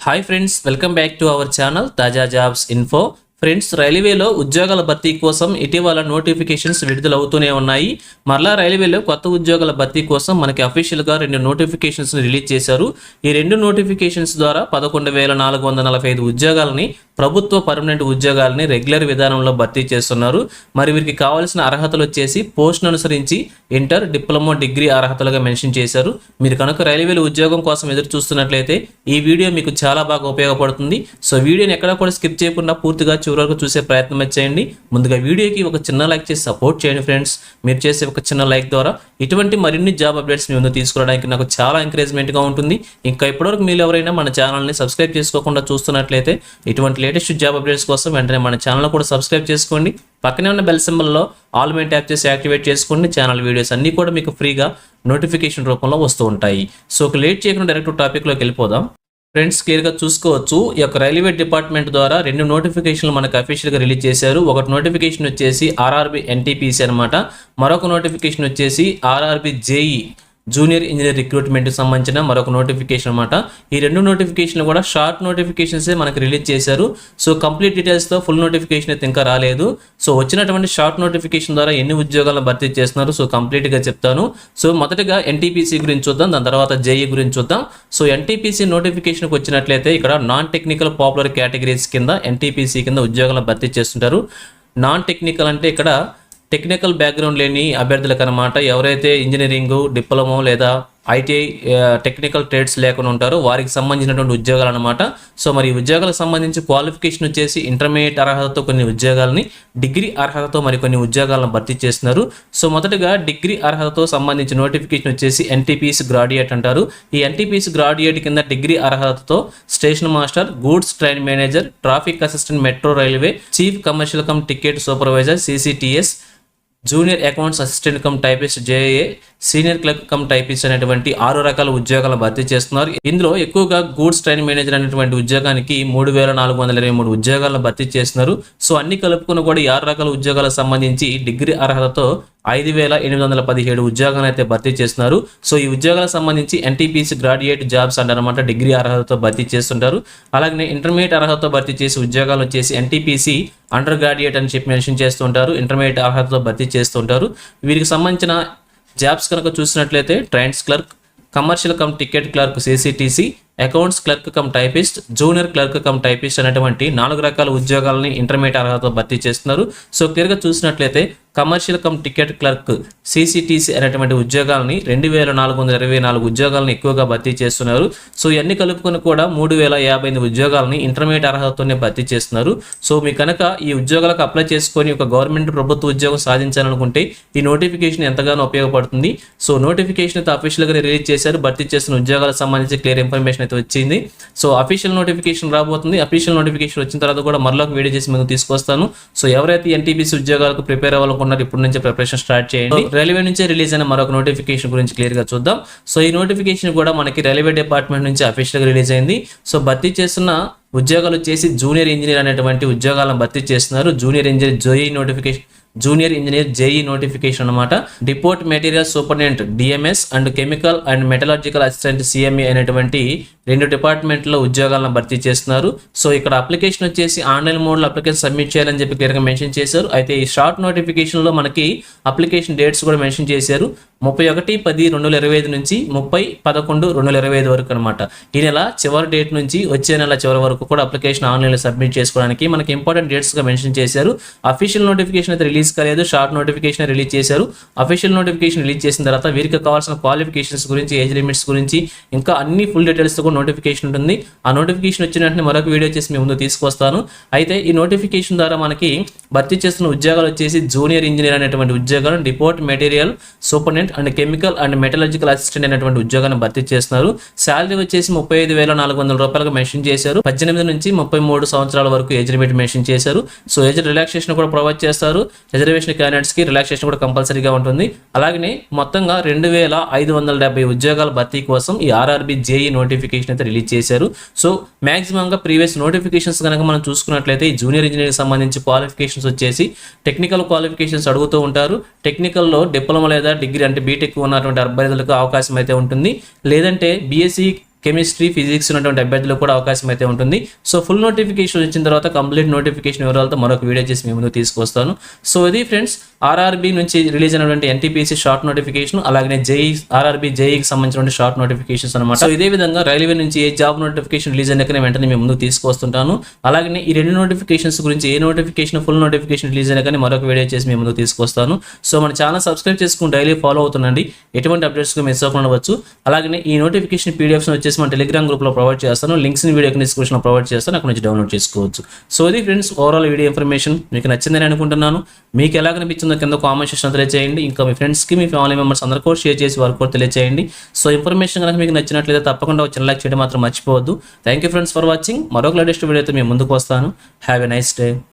Hi friends, welcome back to our channel తాజా jobs info. Friends, రైల్వేలో ఉద్యోగాల భర్తీ కోసం ఇటీవల నోటిఫికేషన్స్ విడుదలవుతూనే ఉన్నాయి. మరలా రైల్వేలో కొత్త ఉద్యోగాల భర్తీ కోసం మనకి అఫీషియల్గా 2 నోటిఫికేషన్స్ రిలీజ్ చేశారు. ఈ 2 నోటిఫికేషన్స్ ద్వారా 11,445 ఉద్యోగాలని, ప్రభుత్వ పర్మనెంట్ ఉద్యోగాలని రెగ్యులర్ విధానంలో భర్తీ చేస్తున్నారు. మరి వీరికి కావాల్సిన అర్హతలు వచ్చేసి పోస్ట్ను అనుసరించి ఇంటర్, డిప్లొమా, డిగ్రీ అర్హతలుగా మెన్షన్ చేశారు. మీరు కనుక రైల్వేలో ఉద్యోగం కోసం ఎదురు చూస్తున్నట్లయితే ఈ వీడియో మీకు చాలా బాగా ఉపయోగపడుతుంది. సో వీడియోని ఎక్కడా కూడా స్కిప్ చేయకుండా పూర్తిగా చివరి వరకు చూసే ప్రయత్నం చేయండి. ముందుగా వీడియోకి ఒక చిన్న లైక్ చేసి సపోర్ట్ చేయండి ఫ్రెండ్స్. మీరు చేసే ఒక చిన్న లైక్ ద్వారా ఇటువంటి మరిన్ని జాబ్ అప్డేట్స్ మీ ముందు తీసుకురావడానికి నాకు చాలా ఎంకరేజ్మెంట్గా ఉంటుంది. ఇంకా ఇప్పటివరకు మీరు ఎవరైనా మన ఛానల్ని సబ్స్క్రైబ్ చేసుకోకుండా చూస్తున్నట్లయితే ఇటువంటి లేటెస్ట్ జాబ్ అప్డేట్స్ కోసం వెంటనే మన ఛానల్ కూడా సబ్స్క్రైబ్ చేసుకోండి. పక్కనే ఉన్న బెల్ సింబల్లో ఆల్ మెయిన్ ట్యాప్ చేసి యాక్టివేట్ చేసుకోండి. ఛానల్ వీడియోస్ అన్నీ కూడా మీకు ఫ్రీగా నోటిఫికేషన్ రూపంలో వస్తూ ఉంటాయి. సో లేట్ చేయకుండా డైరెక్ట్ టాపిక్లోకి వెళ్ళిపోదాం. ఫ్రెండ్స్, క్లియర్గా చూసుకోవచ్చు, ఈ యొక్క రైల్వే డిపార్ట్మెంట్ ద్వారా 2 నోటిఫికేషన్లు మనకు అఫీషియల్గా రిలీజ్ చేశారు. ఒకటి నోటిఫికేషన్ వచ్చేసి ఆర్ఆర్బి ఎన్టీపీసీ అనమాట. మరొక నోటిఫికేషన్ వచ్చేసి ఆర్ఆర్బి జేఈ జూనియర్ ఇంజనీర్ రిక్రూట్మెంట్కి సంబంధించిన మరొక నోటిఫికేషన్ అనమాట. ఈ 2 నోటిఫికేషన్లు కూడా షార్ట్ నోటిఫికేషన్సే మనకు రిలీజ్ చేశారు. సో కంప్లీట్ డీటెయిల్స్తో ఫుల్ నోటిఫికేషన్ అయితే ఇంకా రాలేదు. సో వచ్చినటువంటి షార్ట్ నోటిఫికేషన్ ద్వారా ఎన్ని ఉద్యోగాలను భర్తీ చేస్తున్నారు సో కంప్లీట్గా చెప్తాను. సో మొదటగా ఎన్టీపీసీ గురించి చూద్దాం, దాని తర్వాత జేఈ గురించి చూద్దాం. సో ఎన్టీపీసీ నోటిఫికేషన్కి వచ్చినట్లయితే ఇక్కడ నాన్ టెక్నికల్ పాపులర్ కేటగిరీస్ కింద ఎన్టీపీసీ కింద ఉద్యోగాలను భర్తీ చేస్తుంటారు. నాన్ టెక్నికల్ అంటే ఇక్కడ టెక్నికల్ బ్యాక్గ్రౌండ్ లేని అభ్యర్థులకు అనమాట. ఎవరైతే ఇంజనీరింగ్, డిప్లొమా లేదా ఐటీఐ టెక్నికల్ ట్రేడ్స్ లేకుండా ఉంటారో వారికి సంబంధించినటువంటి ఉద్యోగాలు అనమాట. సో మరి ఉద్యోగాలకు సంబంధించి క్వాలిఫికేషన్ వచ్చేసి ఇంటర్మీడియట్ అర్హతతో కొన్ని ఉద్యోగాలని, డిగ్రీ అర్హతతో మరికొన్ని ఉద్యోగాలను భర్తీ చేస్తున్నారు. సో మొదటగా డిగ్రీ అర్హతతో సంబంధించి నోటిఫికేషన్ వచ్చేసి ఎన్టీపీసీ గ్రాడ్యుయేట్ అంటారు. ఈ ఎన్టీపీసీ గ్రాడ్యుయేట్ కింద డిగ్రీ అర్హతతో station master, goods train manager, traffic assistant, metro railway, chief commercial cum ticket supervisor CCTS, junior accounts assistant cum typist JA, senior clerk cum typist అనేటువంటి 6 రకాల ఉద్యోగాలను భర్తీ చేస్తున్నారు. ఇందులో ఎక్కువగా గూడ్స్ ట్రైన్ మేనేజర్ అనేటువంటి ఉద్యోగానికి 3,423 ఉద్యోగాలను భర్తీ చేస్తున్నారు. సో అన్ని కలుపుకుని కూడా 6 రకాల ఉద్యోగాలకు సంబంధించి డిగ్రీ అర్హతతో 5,817 ఉద్యోగాలను అయితే భర్తీ చేస్తున్నారు. సో ఈ ఉద్యోగాలకు సంబంధించి ఎన్టీపీసీ గ్రాడ్యుయేట్ జాబ్స్ అంటారనమాట. డిగ్రీ అర్హతతో భర్తీ చేస్తుంటారు. అలాగే ఇంటర్మీడియట్ అర్హతతో భర్తీ చేసే ఉద్యోగాలు వచ్చేసి ఎన్టీపీసీ అండర్ గ్రాడ్యుయేట్ అని చెప్పి మెన్షన్ చేస్తుంటారు. ఇంటర్మీడియట్ అర్హతతో భర్తీ చేస్తుంటారు. వీరికి సంబంధించిన జాబ్స్ కనుక చూసినట్లయితే trains clerk, commercial cum ticket clerk CCTC, accounts clerk cum typist, junior clerk cum typist అనేటువంటి 4 రకాల ఉద్యోగాలని ఇంటర్మీడియట్ అర్హతతో భర్తీ చేస్తున్నారు. సో క్లియర్గా చూసినట్లయితే కమర్షియల్ కమ్ టికెట్ క్లర్క్ సిసిటిసి అనేటువంటి ఉద్యోగాలని 2,424 ఉద్యోగాలను ఎక్కువగా భర్తీ చేస్తున్నారు. సో ఇవన్నీ కలుపుకొని కూడా 3,058 ఉద్యోగాలని ఇంటర్మీడియట్ అర్హతతోనే భర్తీ చేస్తున్నారు. సో మీ కనుక ఈ ఉద్యోగాలకు అప్లై చేసుకొని ఒక గవర్నమెంట్ ప్రభుత్వ ఉద్యోగం సాధించాలనుకుంటే ఈ నోటిఫికేషన్ ఎంతగానో ఉపయోగపడుతుంది. సో నోటిఫికేషన్ అయితే అఫీషియల్గా రిలీజ్ చేశారు. భర్తీ చేస్తున్న ఉద్యోగాలకు సంబంధించి క్లియర్ ఇన్ఫర్మేషన్ అయితే వచ్చింది. సో అఫీషియల్ నోటిఫికేషన్ రాబోతుంది. అఫీషియల్ నోటిఫికేషన్ వచ్చిన తర్వాత కూడా మరొక వీడియో చేసి మీకు తీసుకొస్తాను. సో ఎవరైతే ఎన్టీపీసీ ఉద్యోగాలకు ప్రిపేర్ అవ్వాలనుకుంటున్నారు ఇప్పటి నుంచి ప్రిపరేషన్ స్టార్ట్ చేయండి. రైల్వే నుంచి రిలీజ్ అయిన మరొక నోటిఫికేషన్ గురించి క్లియర్ గా చూద్దాం. సో ఈ నోటిఫికేషన్ కూడా మనకి రైల్వే డిపార్ట్మెంట్ నుంచి అఫీషియల్ గా రిలీజ్ అయింది. సో భర్తీ చేస్తున్న ఉద్యోగాలు వచ్చేసి జూనియర్ ఇంజనీర్ అనేటువంటి ఉద్యోగాలను భర్తీ చేస్తున్నారు. జూనియర్ ఇంజనీర్ జేఈ నోటిఫికేషన్ అనమాట. Deport material superintendent DMs and chemical and మెటలాజికల్ assistant CMA అనేటువంటి 2 డిపార్ట్మెంట్లో ఉద్యోగాలను భర్తీ చేస్తున్నారు. సో ఇక్కడ అప్లికేషన్ వచ్చేసి ఆన్లైన్ మోడ్లో అప్లికేషన్ సబ్మిట్ చేయాలని చెప్పి క్లియర్గా మెన్షన్ చేశారు. అయితే ఈ షార్ట్ నోటిఫికేషన్లో మనకి అప్లికేషన్ డేట్స్ కూడా మెన్షన్ చేశారు. 31/10/2025 నుంచి 30/11/2025 వరకు అనమాట. ఈ నెల చివరి డేట్ నుంచి వచ్చే నెల చివరి వరకు కూడా అప్లికేషన్ ఆన్లైన్లో సబ్మిట్ చేసుకోవడానికి మనకి ఇంపార్టెంట్ డేట్స్గా మెన్షన్ చేశారు. అఫీషియల్ నోటిఫికేషన్ అయితే రిలీజ్ కాలేదు, షార్ట్ నోటిఫికేషన్ రిలీజ్ చేశారు. అఫీషియల్ నోటిఫికేషన్ రిలీజ్ చేసిన తర్వాత వీరికి కావాల్సిన క్వాలిఫికేషన్స్ గురించి, ఏజ్ లిమిట్స్ గురించి ఇంకా అన్ని ఫుల్ డీటెయిల్స్తో కూడా నోటిఫికేషన్ ఉంటుంది. ఆ నోటిఫికేషన్ వచ్చిన వెంటనే మరొక వీడియో చేసి మీ ముందు తీసుకొస్తాను. అయితే ఈ నోటిఫికేషన్ ద్వారా మనకి భర్తీ చేస్తున్న ఉద్యోగాలు వచ్చేసి జూనియర్ ఇంజనీర్ అనేటువంటి ఉద్యోగాలు, deport material superintendent and chemical and మెటలాజికల్ assistant అనేటువంటి ఉద్యోగాన్ని భర్తీ చేస్తున్నారు. శాలరీ వచ్చేసి 35,400 రూపాయలుగా మెన్షన్ చేశారు. 18 నుంచి 33 సంవత్సరాల వరకు ఏజ్ లిమిట్ మెన్షన్ చేశారు. సో ఏజ్ రిలాక్సేషన్ కూడా ప్రొవైడ్ చేస్తారు. రిజర్వేషన్ క్యాండిడేట్స్ కి రిలాక్సేషన్ కూడా కంపల్సరీగా ఉంటుంది. అలాగే మొత్తంగా 2,570 ఉద్యోగాల భర్తీ కోసం ఈ ఆర్ఆర్బి జేఈ నోటిఫికేషన్ అయితే రిలీజ్ చేశారు. సో మాక్సిమం గా ప్రీవియస్ నోటిఫికేషన్స్ కనుక మనం చూసుకున్నట్లయితే ఈ జూనియర్ ఇంజనీరింగ్ సంబంధించి క్వాలిఫికేషన్స్ వచ్చేసి టెక్నికల్ క్వాలిఫికేషన్స్ అడుగుతూ ఉంటారు. టెక్నికల్లో డిప్లొమా లేదా డిగ్రీ అంటే బీటెక్ ఉన్నటువంటి అభ్యర్థులకు అవకాశం అయితే ఉంటుంది. లేదంటే బీఎస్సీ కెమిస్ట్రీ, ఫిజిక్స్ ఉన్నటువంటి అభ్యర్థులకు కూడా అవకాశం అయితే ఉంటుంది. సో ఫుల్ నోటిఫికేషన్ వచ్చిన తర్వాత కంప్లీట్ నోటిఫికేషన్ వివరాలతో మరొక వీడియో చేసి మీ ముందుకు తీసుకొస్తాను. సో ఇది ఫ్రెండ్స్ ఆర్ఆర్బీ నుంచి రిలీజ్ అయినటువంటి ఎన్టీపీసీ షార్ట్ నోటిఫికేషన్, అలాగే జేఈ ఆర్ఆర్బీ జేఈకి సంబంధించిన షార్ట్ నోటిఫికేషన్స్ అనమాట. సో ఇదే విధంగా రైల్వే నుంచి ఏ జాబ్ నోటిఫికేషన్ రిలీజ్ అయినాకనే వెంటనే మేము ముందుకు తీసుకొస్తుంటాను. అలాగే ఈ రెండు నోటిఫికేషన్స్ గురించి ఏ నోటిఫికేషన్ ఫుల్ నోటిఫికేషన్ రిలీజ్ అయినాకనే మరొక వీడియో చేసి మేము ముందుకు తీసుకొస్తాను. సో మన ఛానల్ సబ్స్క్రైబ్ చేసుకుని డైలీ ఫాలో అవుతుండండి, ఎటువంటి అప్డేట్స్ మిస్ అవ్వకుండా ఉండవచ్చు. అలాగే ఈ నోటిఫికేషన్ పీడిఎఫ్స్ వచ్చేసి మన టెలిగ్రామ్ గ్రూప్లో ప్రొవైడ్ చేస్తాను, లింక్స్ వీడియో డిస్క్రిప్షన్లో ప్రొవైడ్ చేస్తాను, అక్కడ నుంచి డౌన్లోడ్ చేసుకోవచ్చు. సో ఇది ఫ్రెండ్స్ ఓవరాల్ వీడియో ఇన్ఫర్మేషన్ మీకు నచ్చిందని అనుకుంటున్నాను. మీకు ఎలా అనిపించిందో కింద కామెంట్ సెక్షన్ తెలియజేయండి. ఇంకా మీ ఫ్రెండ్స్కి, మీ ఫ్యామిలీ మెంబర్స్ అందరూ కూడా షేర్ చేసి వారికి కూడా తెలియజేయండి. సో ఇన్ఫర్మేషన్ కనుక మీకు నచ్చినట్లయితే తప్పకుండా ఒక చిన్న లైక్ చేయడం మాత్రం మర్చిపోవద్దు. Thank you friends for watching. మరొక లేటెస్ట్ వీడియోతో మేము ముందుకు వస్తాను. Have a nice day.